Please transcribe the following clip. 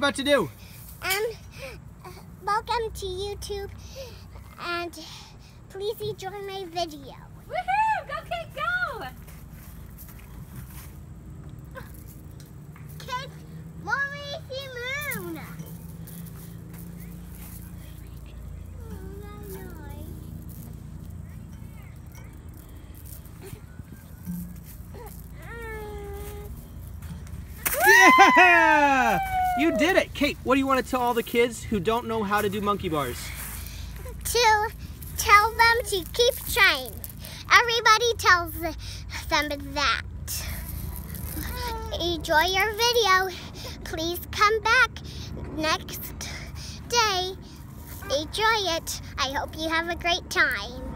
about to do? Welcome to YouTube, and please enjoy my video. Woohoo! Go, Kate, go! Kate, Mommy, the moon. Yeah! You did it! Kate, what do you want to tell all the kids who don't know how to do monkey bars? To tell them to keep trying. Everybody tells them that. Enjoy your video. Please come back next day. Enjoy it. I hope you have a great time.